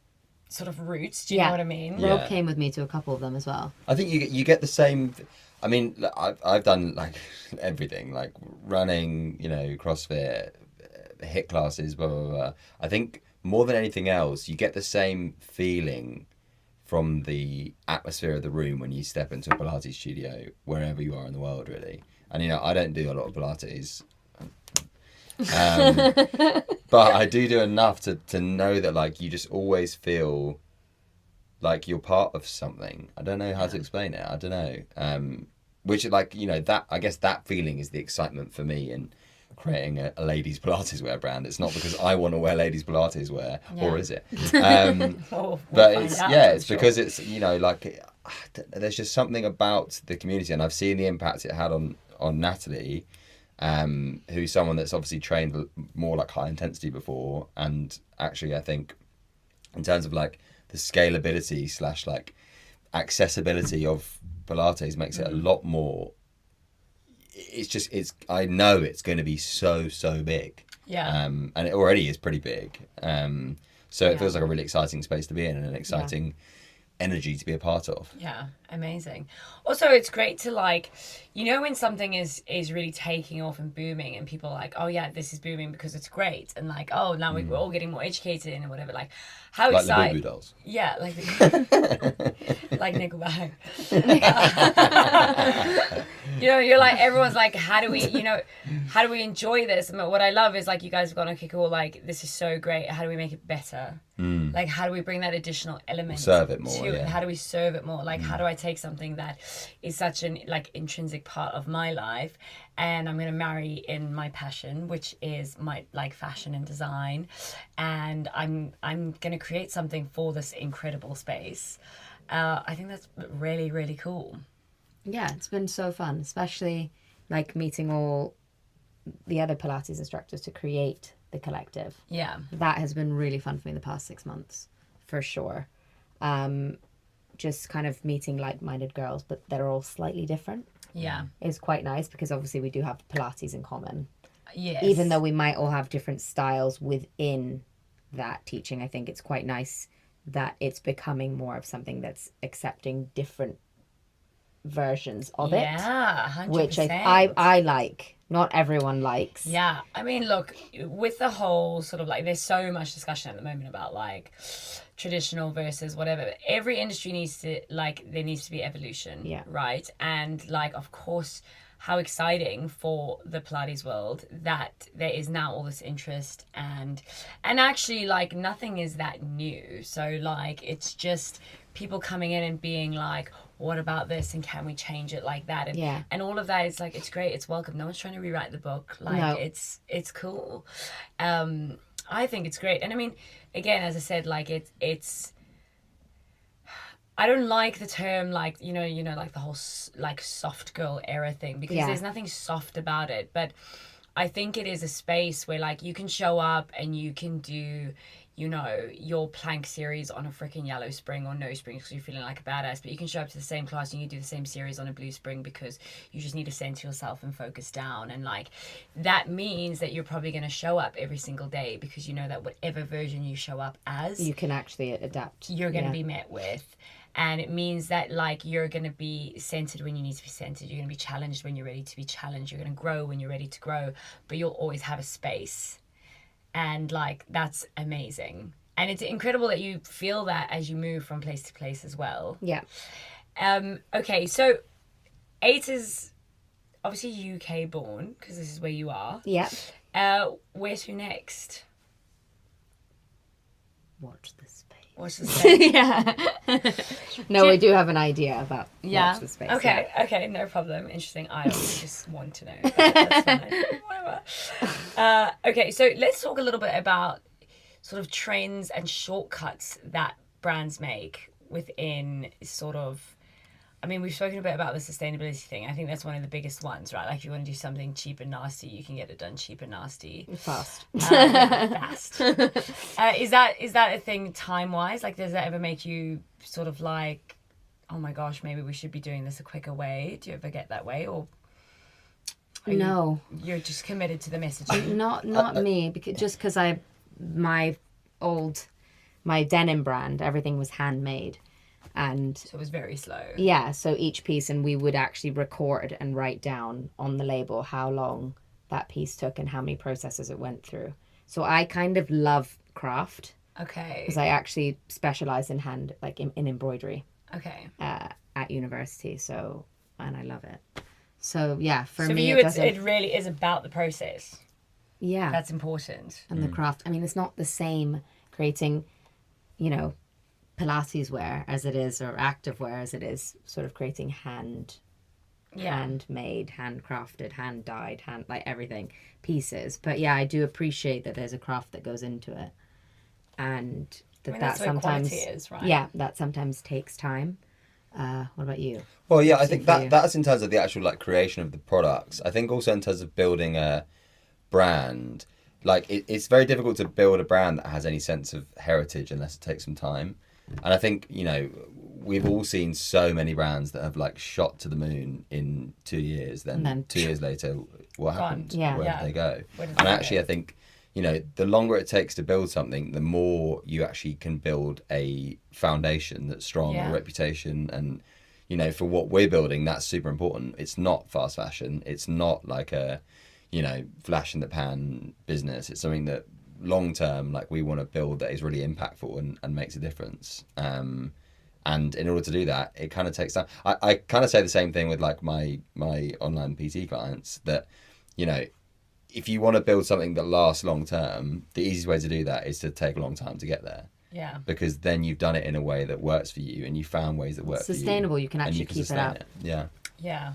A: sort of roots. Do you
B: Yeah.
A: know what I mean?
C: Yeah.
B: Rob came with me to a couple of them as well.
C: I think you get the same. I mean, look, I've done like everything, like running, you know, CrossFit, HIIT classes, blah blah blah. I think more than anything else, you get the same feeling from the atmosphere of the room when you step into a Pilates studio, wherever you are in the world, really. And, you know, I don't do a lot of Pilates. But I do enough to know that, like, you just always feel like you're part of something. I don't know how to explain it. I don't know. Which, like, you know, that, I guess that feeling is the excitement for me in creating a ladies Pilates wear brand. It's not because I want to wear ladies Pilates wear, or is it? But it's because it's, you know, like, there's just something about the community, and I've seen the impact it had on Nathalie, who's someone that's obviously trained more like high intensity before, and actually I think in terms of like the scalability / like accessibility of Pilates makes it a lot more. I know it's going to be so big.
A: Yeah.
C: And it already is pretty big. So it feels like a really exciting space to be in, and an exciting energy to be a part of.
A: Yeah, amazing. Also, it's great to, like, you know, when something is really taking off and booming, and people are like, oh yeah, this is booming because it's great, and like, oh, now we're all getting more educated and whatever. Like, how
C: like
A: exciting!
C: the Boo Boo Dolls.
A: Yeah, like like Nickelback. You know, you're like, everyone's like, how do we enjoy this? And what I love is, like, you guys have gone, okay, cool, like, this is so great. How do we make it better? Like, how do we bring that additional element
C: serve it more,
A: to it? How do we serve it more? Like, how do I take something that is such an, like, intrinsic part of my life, and I'm going to marry in my passion, which is my, like, fashion and design, and I'm going to create something for this incredible space. I think that's really, really cool.
B: Yeah, it's been so fun, especially like meeting all the other Pilates instructors to create the collective.
A: Yeah.
B: That has been really fun for me the past 6 months, for sure. Just kind of meeting like-minded girls, but they're all slightly different.
A: Yeah.
B: Is quite nice, because obviously we do have Pilates in common.
A: Yes.
B: Even though we might all have different styles within that teaching, I think it's quite nice that it's becoming more of something that's accepting different versions of it.
A: Yeah, 100%.
B: Which I like. Not everyone likes.
A: Yeah, I mean, look, with the whole sort of, like, there's so much discussion at the moment about, like, traditional versus whatever. But every industry needs to, like, there needs to be evolution.
B: Yeah.
A: Right? And, like, of course, how exciting for the Pilates world that there is now all this interest, and actually, like, nothing is that new. So, like, it's just people coming in and being like, what about this, and can we change it like that, and all of that is, like, it's great, it's welcome. No one's trying to rewrite the book. Like, no. It's cool. I think it's great. And I mean, again, as I said, like, it's I don't like the term, like, you know, like the whole, like, soft girl era thing, because there's nothing soft about it. But I think it is a space where, like, you can show up and you can do, you know, your plank series on a freaking yellow spring or no spring because you're feeling like a badass, but you can show up to the same class and you do the same series on a blue spring because you just need to center yourself and focus down. And, like, that means that you're probably going to show up every single day, because you know that whatever version you show up as,
B: you can actually adapt. You're
A: going to be met with. And it means that, like, you're going to be centered when you need to be centered. You're going to be challenged when you're ready to be challenged. You're going to grow when you're ready to grow. But you'll always have a space. And, like, that's amazing. And it's incredible that you feel that as you move from place to place as well.
B: Yeah.
A: Okay, so Eight is obviously UK born, because this is where you are.
B: Yeah.
A: Where to next?
B: Watch the space.
A: Watch the space.
B: Yeah. No, we do have an idea about watch the space.
A: Okay, okay, no problem. Interesting. I always just want to know. That's fine. Whatever. Okay, so let's talk a little bit about sort of trends and shortcuts that brands make within sort of, I mean, we've spoken a bit about the sustainability thing. I think that's one of the biggest ones, right? Like, if you want to do something cheap and nasty, you can get it done cheap and nasty.
B: Fast.
A: Fast. Is that a thing time-wise? Like, does that ever make you sort of like, oh my gosh, maybe we should be doing this a quicker way? Do you ever get that way? Or
B: no.
A: You're just committed to the messaging?
B: Not me, because my denim brand, everything was handmade. And
A: so it was very slow.
B: Yeah, so each piece, and we would actually record and write down on the label how long that piece took and how many processes it went through. So I kind of love craft,
A: Okay.
B: because I actually specialize in in embroidery
A: Okay.
B: at university. So, and I love it. So yeah, for
A: So
B: me,
A: you,
B: it doesn't.
A: it really is about the process.
B: Yeah,
A: That's important.
B: and the craft. I mean, it's not the same creating, you know, Pilates wear as it is, or activewear as it is, sort of creating handmade, handcrafted, hand dyed, like everything pieces. But yeah, I do appreciate that there's a craft that goes into it, and that
A: that's where
B: sometimes
A: quality is, right?
B: yeah, that sometimes takes time. What about you?
C: Well, yeah, I
B: What's
C: think
B: it for
C: that
B: you?
C: that's in terms of the actual like creation of the products. I think also in terms of building a brand, like it's very difficult to build a brand that has any sense of heritage unless it takes some time. And I think, you know, we've all seen so many brands that have like shot to the moon in 2 years. Then 2 years later, what happened?
B: Yeah.
C: Where
A: Yeah.
C: did they go?
A: Where did
C: And
A: they
C: actually,
A: go?
C: I think, you know, the longer it takes to build something, the more you actually can build a foundation that's strong,
A: Yeah.
C: a reputation. And, you know, for what we're building, that's super important. It's not fast fashion. It's not like a, you know, flash in the pan business. It's something that long term, like we want to build that is really impactful and makes a difference. And in order to do that, it kind of takes time. I kind of say the same thing with like my online PT clients, that, you know, if you want to build something that lasts long term, the easiest way to do that is to take a long time to get there.
A: Yeah.
C: Because then you've done it in a way that works for you, and you found ways that work
B: Sustainable,
C: for you.
B: you can
C: and
B: actually keep it
C: sustain
B: up.
C: Yeah.
A: Yeah.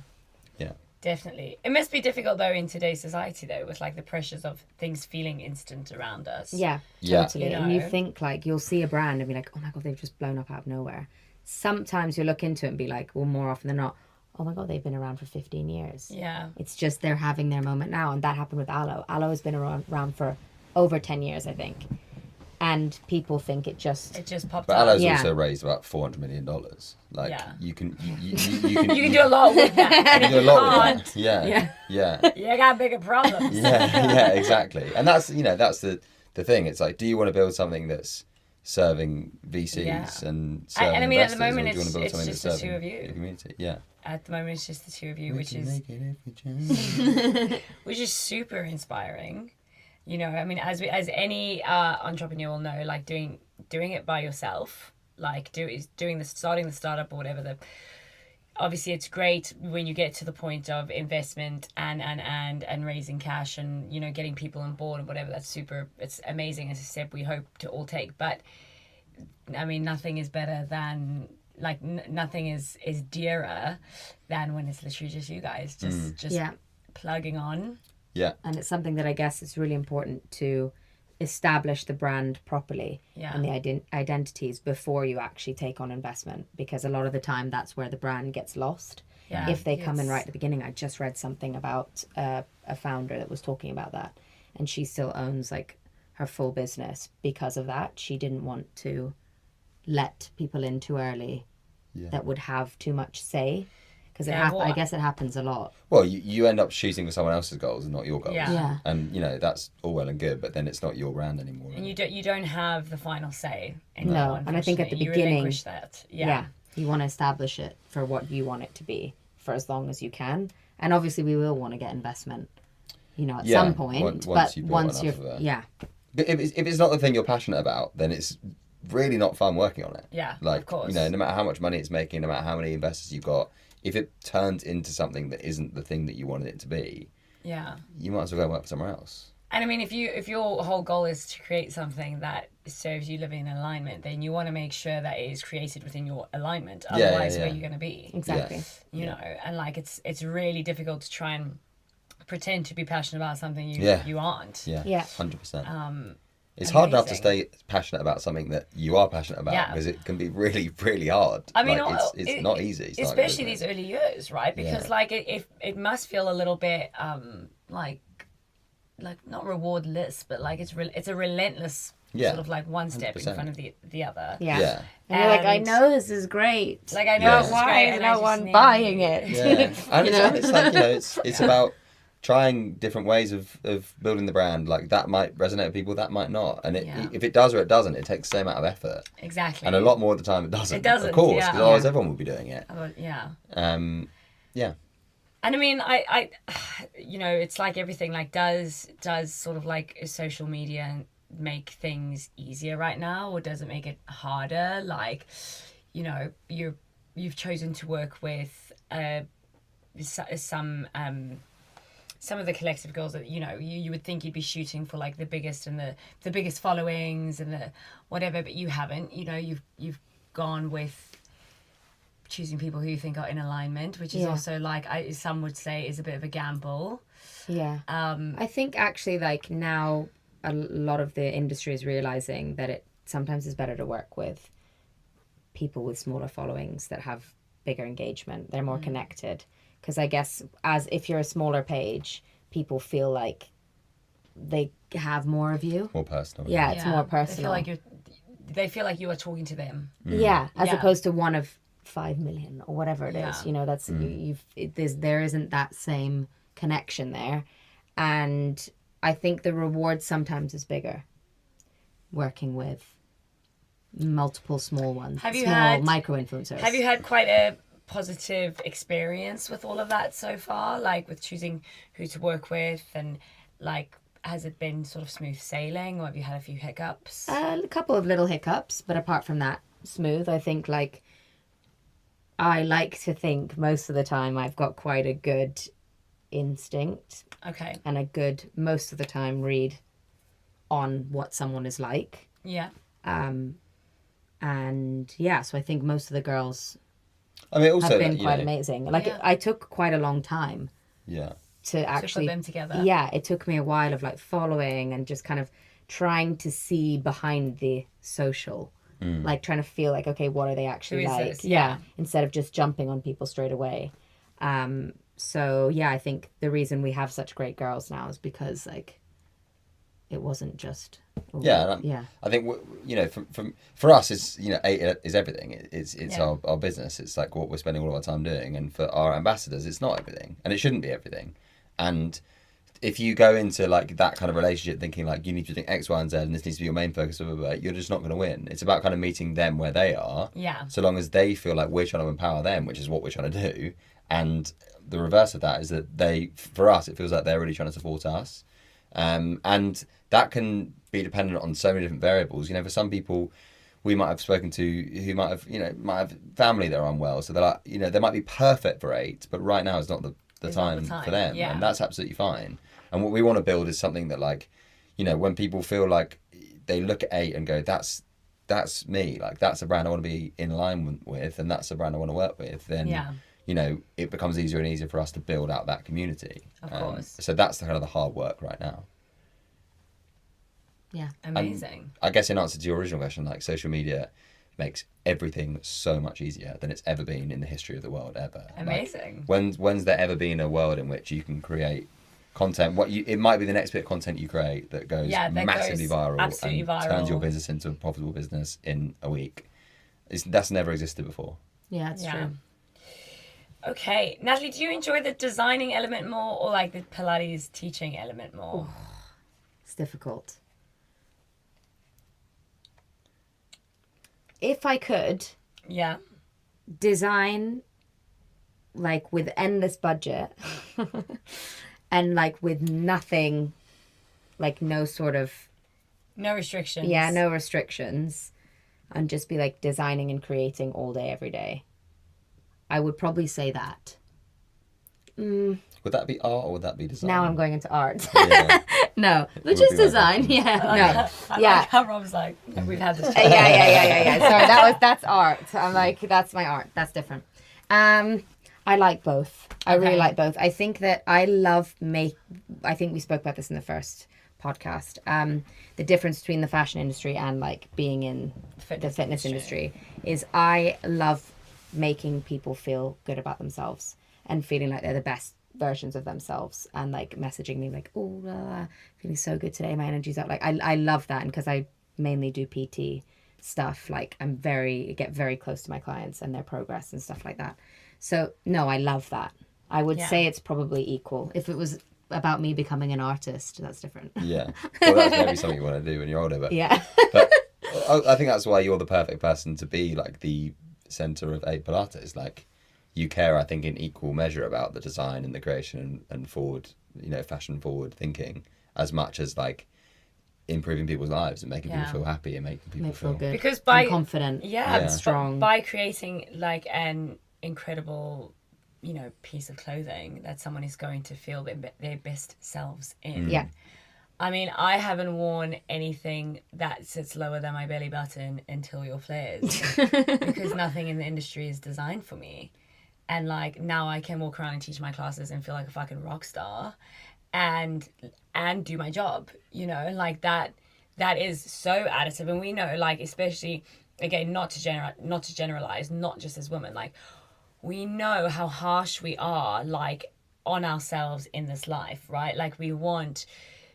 C: Yeah.
A: Definitely. It must be difficult though in today's society though, with like the pressures of things feeling instant around us.
B: Yeah,
C: Yeah.
B: totally.
A: You
B: And you
A: know?
B: think like you'll see a brand and be like, oh my God, they've just blown up out of nowhere. Sometimes you look into it and be like, well, more often than not, oh my God, they've been around for 15 years.
A: Yeah.
B: It's just they're having their moment now. And that happened with Aloe. Aloe has been around for over 10 years, I think. And people think it just...
A: It just popped
C: But
A: up.
C: Aloe's
B: Yeah.
C: also raised about $400 million. Like
A: Yeah.
C: you can
A: You can do a lot with that.
C: you do a lot with
A: can't.
C: that. Yeah.
A: You got bigger problems.
C: Yeah, exactly. And that's, you know, that's the thing. It's like, do you want to build something that's serving VCs
A: Yeah.
C: and serving
A: I mean, at the
C: investors,
A: moment,
C: or do you want to build
A: it's
C: something
A: just
C: that's
A: the two
C: serving
A: of you.
C: the community? Yeah.
A: At the moment, it's just the two of you,
C: We
A: which
C: can
A: is
C: make it if we try.
A: which is super inspiring. You know, I mean, as any entrepreneur will know, like doing it by yourself, like starting the startup or whatever. Obviously, it's great when you get to the point of investment and raising cash and, you know, getting people on board and whatever. That's super. It's amazing. As I said, we hope to all take, but I mean, nothing is better than like nothing is dearer than when it's literally just you guys just
B: Yeah.
A: plugging on.
C: Yeah.
B: And it's something that I guess it's really important to establish the brand properly
A: Yeah.
B: and the identities before you actually take on investment, because a lot of the time that's where the brand gets lost.
A: Yeah.
B: If they come in
A: It's-
B: right at the beginning. I just read something about a founder that was talking about that, and she still owns like her full business because of that. She didn't want to let people in too early that would have too much say, because
A: Yeah,
B: I guess it happens a lot.
C: Well, you end up shooting for someone else's goals and not your goals.
A: Yeah.
B: Yeah.
C: And, you know, that's all well and good, but then it's not your brand anymore.
A: And you don't have the final say in
B: No,
A: that one,
B: and I think at the
A: unfortunately. You
B: beginning-
A: relinquish that.
B: Yeah. You want to establish it for what you want it to be for as long as you can. And obviously we will want to get investment, you know, at
C: Yeah,
B: some point.
C: once
B: but
C: you build
B: once you're,
C: enough of a-
B: yeah.
C: But if it's not the thing you're passionate about, then it's really not fun working on it.
A: Yeah,
C: Like,
A: of course.
C: you know, no matter how much money it's making, no matter how many investors you've got, if it turns into something that isn't the thing that you wanted it to be,
A: Yeah.
C: you might as well go and work for somewhere else.
A: And I mean, if your whole goal is to create something that serves you living in alignment, then you want to make sure that it is created within your alignment.
C: Yeah,
A: Otherwise,
C: yeah.
A: where are you going to be?
B: Exactly.
A: You know, and like it's really difficult to try and pretend to be passionate about something you aren't.
C: Yeah.
B: Yeah.
C: 100%. It's hard enough to
A: amazing.
C: stay passionate about something that you are passionate about,
A: Yeah.
C: because it can be really, really hard.
A: I mean,
C: like, it's not easy. It's not
A: especially
C: good,
A: these early years, right? Because
C: Yeah.
A: like it must feel a little bit like not rewardless, but like it's a relentless
C: Yeah,
A: sort of like one step in
C: 100%.
A: front of the other.
B: Yeah.
C: Yeah.
B: And you're like, I
A: And-
B: know this is great.
A: Like I know
C: Yeah.
A: this is
B: Why
A: great,
B: is
A: and I
B: no
A: just
B: one
A: need-
B: buying it?
C: Yeah, and
B: You know?
C: it's like, you know, it's about trying different ways of building the brand. Like, that might resonate with people, that might not, and
A: Yeah.
C: if it does or it doesn't, it takes the same amount of effort,
A: Exactly.
C: and a lot more of the time it doesn't.
A: It doesn't,
C: of course,
A: yeah.
C: because otherwise
B: Yeah.
C: everyone would be doing it.
A: Yeah.
C: Yeah,
A: And I mean, I you know, it's like everything. Like, does sort of like social media make things easier right now, or does it make it harder? Like, you know, you've chosen to work with some of the collective girls that, you know, you would think you'd be shooting for like the biggest and the biggest followings and the whatever, but you haven't. You know, you've gone with choosing people who you think are in alignment, which is also like some would say is a bit of a gamble.
B: Yeah. I think actually like now a lot of the industry is realizing that it sometimes is better to work with people with smaller followings that have bigger engagement. They're more connected. Because I guess as if you're a smaller page, people feel like they have more of you.
C: More personal.
B: Yeah, it's more personal.
A: They feel like you are talking to them.
B: Yeah, as opposed to one of 5 million or whatever it is. You know, that's there isn't that same connection there, and I think the reward sometimes is bigger. Working with multiple small ones, micro influencers.
A: Have you had quite a positive experience with all of that so far, like with choosing who to work with, and like has it been sort of smooth sailing, or have you had a few hiccups?
B: A couple of little hiccups, but apart from that, smooth. I think like I like to think most of the time I've got quite a good instinct, and a good most of the time read on what someone is like. And yeah, so I think most of the girls have been quite amazing. Like I took quite a long time. To actually
A: put them together.
B: Yeah, it took me a while of like following and just kind of trying to see behind the social. Like trying to feel like, okay, what are they actually like?
A: Yeah.
B: Instead of just jumping on people straight away. So yeah, I think the reason we have such great girls now is because like it wasn't just I think you know for us it's, you know, Eight is everything. It's our business. It's like what we're spending all of our time doing, and for our ambassadors it's not everything, and it shouldn't be everything. And if you go into like that kind of relationship thinking like you need to do X, Y, and Z and this needs to be your main focus, you're just not going to win. It's about kind of meeting them where they are. So long as they feel like we're trying to empower them, which is what we're trying to do. And the reverse of that is that for us, it feels like they're really trying to support us. And that can be dependent on so many different variables. You know, for some people we might have spoken to who might have family that are unwell, so they're like, you know, they might be perfect for Eight, but right now is not the time for them, and that's absolutely fine. And what we want to build is something that, like, you know, when people feel like they look at Eight and go, that's me, like that's a brand I want to be in alignment with, and that's a brand I want to work with, then you know, it becomes easier and easier for us to build out that community. Of course. So that's the kind of the hard work right now. Yeah.
A: Amazing.
C: I guess in answer to your original question, like social media makes everything so much easier than it's ever been in the history of the world ever.
A: Amazing.
C: Like, when's there ever been a world in which you can create content? It might be the next bit of content you create that goes massively viral and turns your business into a profitable business in a week. That's never existed before.
B: Yeah, it's true.
A: Okay, Nathalie, do you enjoy the designing element more or like the Pilates teaching element more?
B: It's difficult. If I could design like with endless budget and like with nothing, like no restrictions. Yeah, no restrictions, and just be like designing and creating all day, every day, I would probably say that.
C: Would that be art or would that be design?
B: Now I'm going into art. No, but just design. Yeah,
A: I like how Rob's like, we've had this.
B: Yeah. Sorry, that's art. I'm like, that's my art. That's different. I like both. I really like both. I think that I think we spoke about this in the first podcast. The difference between the fashion industry and like being in the fitness industry is I love making people feel good about themselves and feeling like they're the best versions of themselves, and like messaging me like, oh, feeling so good today, my energy's up. Like I love that, and because I mainly do PT stuff, like get very close to my clients and their progress and stuff like that. So no, I love that. I would say it's probably equal. If it was about me becoming an artist, that's different.
C: Yeah, well, that's maybe something you want to do when you're older, but but I think that's why you're the perfect person to be like the center of Eight Pilates. Like, you care, I think, in equal measure about the design and the creation and forward, you know, fashion forward thinking, as much as like improving people's lives and making
A: Yeah.
C: people feel happy and making people
B: Feel good.
A: Because
B: and confident.
A: Yeah,
C: Yeah.
B: Strong.
A: By creating like an incredible, piece of clothing that someone is going to feel their best selves in.
B: Yeah.
A: I mean, I haven't worn anything that sits lower than my belly button until your flares because nothing in the industry is designed for me. And like now I can walk around and teach my classes and feel like a fucking rock star and do my job, like that is so additive. And we know, like, especially again, not to generalize, not just as women, like we know how harsh we are, like, on ourselves in this life, right? Like we want,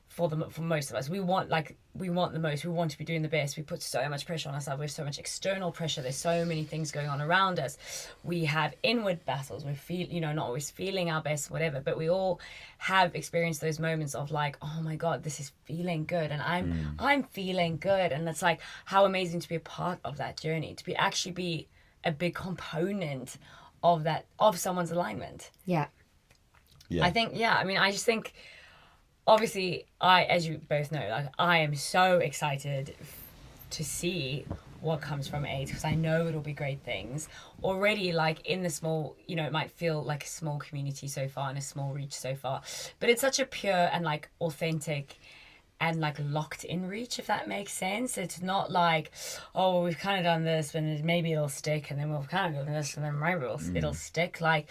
A: for most of us, we want the most, we want to be doing the best. We put so much pressure on ourselves. We have so much external pressure. There's so many things going on around us. We have inward battles. We feel, not always feeling our best, whatever, but we all have experienced those moments of like, oh my God, this is feeling good. And I'm feeling good. And it's like, how amazing to be a part of that journey, to actually be a big component of that, of someone's alignment.
B: Yeah.
C: Yeah.
A: I just think, obviously, as you both know, like I am so excited to see what comes from Eight because I know it'll be great things. Already, like in the small, it might feel like a small community so far and a small reach so far, but it's such a pure and like authentic and like locked in reach, if that makes sense. It's not like, oh, well, we've kind of done this and maybe it'll stick, and then we've kind of done this and then maybe it'll stick. Like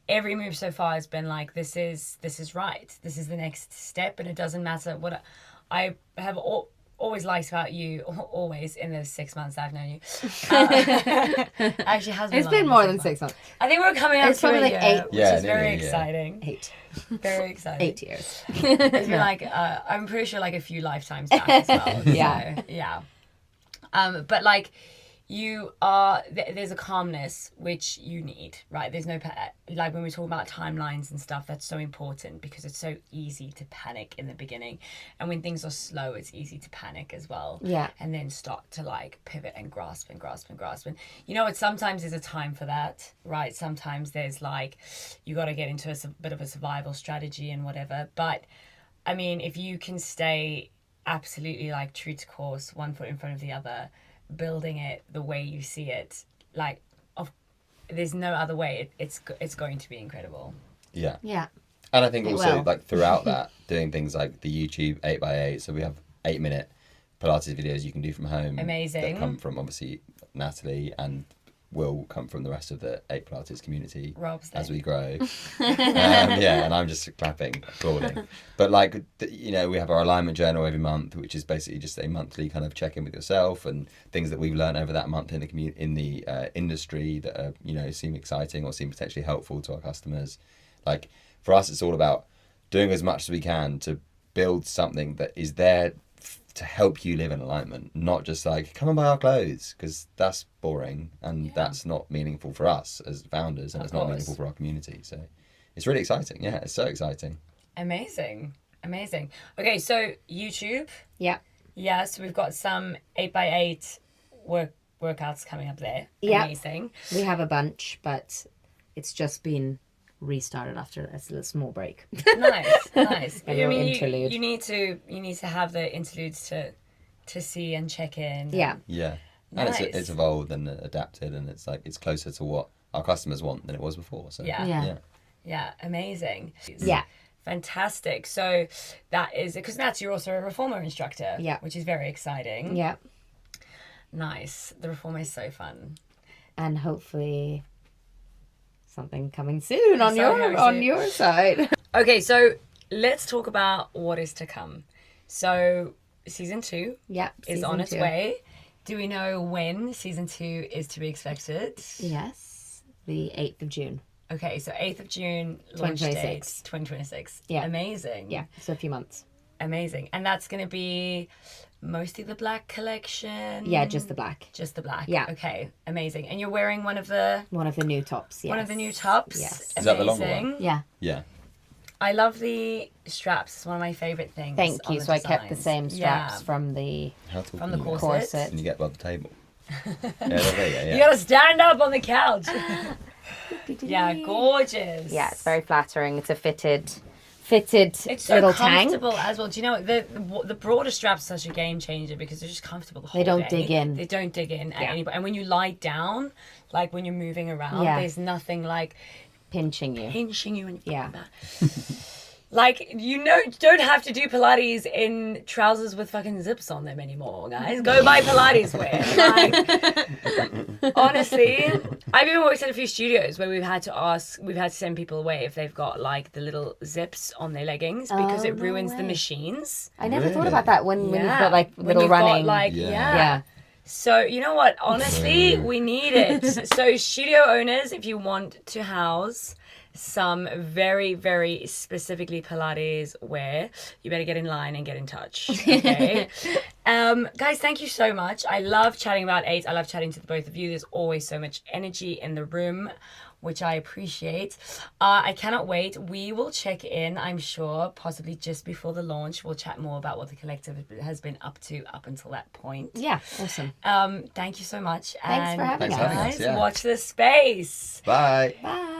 A: every move so far has been like, this is right. This is the next step, and it doesn't matter what I have always liked about you, always in the 6 months I've known you. Actually, has been.
B: It's been more than 6 months.
A: I think we're coming up
B: It's
A: to a
B: probably
A: year,
B: like 8.
A: which
C: Yeah,
A: is very
C: nearly, yeah.
A: exciting.
B: 8.
A: Very exciting.
B: 8 years.
A: It's been like I'm pretty sure like a few lifetimes back as well.
B: Yeah.
A: So, yeah. But like you are there's a calmness which you need, right? There's no like when we talk about timelines and stuff, that's so important because it's so easy to panic in the beginning, and when things are slow it's easy to panic as well.
B: Yeah.
A: And then start to like pivot and grasp and what, sometimes there's a time for that, right? Sometimes there's like you got to get into a bit of a survival strategy and whatever, but I mean, if you can stay absolutely like true to course, one foot in front of the other, building it the way you see it, like there's no other way, it's going to be incredible.
C: Yeah.
B: Yeah.
C: And I think
B: It
C: also
B: will.
C: like throughout that, doing things like the YouTube 8x8, so we have 8-minute Pilates videos you can do from home.
A: Amazing.
C: That come from obviously Nathalie and will come from the rest of the 8 Pilates community
A: Rob's
C: as
A: there.
C: we grow. And I'm just clapping, applauding. But like, we have our alignment journal every month, which is basically just a monthly kind of check-in with yourself and things that we've learned over that month in the industry that are, seem exciting or seem potentially helpful to our customers. Like for us, it's all about doing as much as we can to build something that is there to help you live in alignment, not just like come and buy our clothes, because that's boring and that's not meaningful for us as founders, and
A: Of
C: it's not
A: course.
C: meaningful for our community. So it's really exciting. Yeah, it's so exciting.
A: Amazing. Okay, so YouTube.
B: Yeah.
A: Yeah, so we've got some 8x8 workouts coming up there.
B: Yeah.
A: Amazing.
B: We have a bunch, but it's just been restarted after a little small break.
A: Nice.
B: A little interlude.
A: You need to have the interludes to see and check in.
B: Yeah.
C: Yeah.
A: Nice.
C: And it's evolved and adapted, and it's like it's closer to what our customers want than it was before. So
A: Yeah, amazing.
B: Yeah.
A: Fantastic. So that is because Nat, you're also a reformer instructor.
B: Yeah.
A: Which is very exciting.
B: Yeah.
A: Nice. The reformer is so fun.
B: And hopefully something coming soon on
A: Something
B: your
A: coming soon.
B: side.
A: Okay, so let's talk about what is to come. So season 2
B: Yeah.
A: is on its way. Do we know when season 2 is to be expected?
B: Yes. The 8th of June.
A: Okay, so 8th of June, launch date,
B: 2026.
A: 2026.
B: Yeah.
A: Amazing.
B: Yeah. So a few months.
A: Amazing. And that's going to be mostly the black collection?
B: Yeah, just the black.
A: Just the black.
B: Yeah.
A: Okay, amazing. And you're wearing one of the
B: new tops. Yes.
A: one of the new tops?
B: Yes.
C: Is that the longer one?
A: Amazing.
B: Yeah.
C: Yeah.
A: I love the straps. It's one of my favorite things.
B: Thank
A: on
B: you.
A: the
B: So I kept the
A: designs.
B: same straps
A: Yeah.
B: from the
C: How tall
A: From
C: can
A: the
C: you get?
B: corset.
C: Can you get above the table? Yeah, there you go.
A: You
C: Yeah.
A: gotta stand up on the couch. Yeah, gorgeous.
B: Yeah, it's very flattering. It's a fitted fitted
A: It's so
B: little tank.
A: comfortable as well. Do you know the broader strap's such a game changer because they're just comfortable the whole
B: They don't
A: day.
B: dig in.
A: They don't dig in at any point. And when you lie down, like when you're moving around,
B: Yeah.
A: there's nothing like
B: Pinching you.
A: pinching you and
B: Yeah.
A: like you don't have to do Pilates in trousers with fucking zips on them anymore, guys. Go buy Pilates wear. Like, honestly, I've even worked at a few studios where we've had to send people away if they've got like the little zips on their leggings because
B: Oh,
A: it
B: no
A: ruins the
B: way.
A: machines.
B: I never thought
C: Really?
B: about that when you've got like
A: When
B: little
A: you've got,
B: running.
A: like,
C: Yeah.
B: yeah.
A: So, you know what? Honestly, we need it. So, studio owners, if you want to house some very, very specifically Pilates wear, you better get in line and get in touch. Okay. Guys, thank you so much. I love chatting about Eight. I love chatting to the both of you. There's always so much energy in the room, which I appreciate. I cannot wait. We will check in, I'm sure, possibly just before the launch. We'll chat more about what the collective has been up to up until that point.
B: Yeah. Awesome.
A: Thank you so much.
B: Thanks for having
C: us.
A: guys,
C: Yeah.
A: watch this space.
C: Bye.
B: Bye.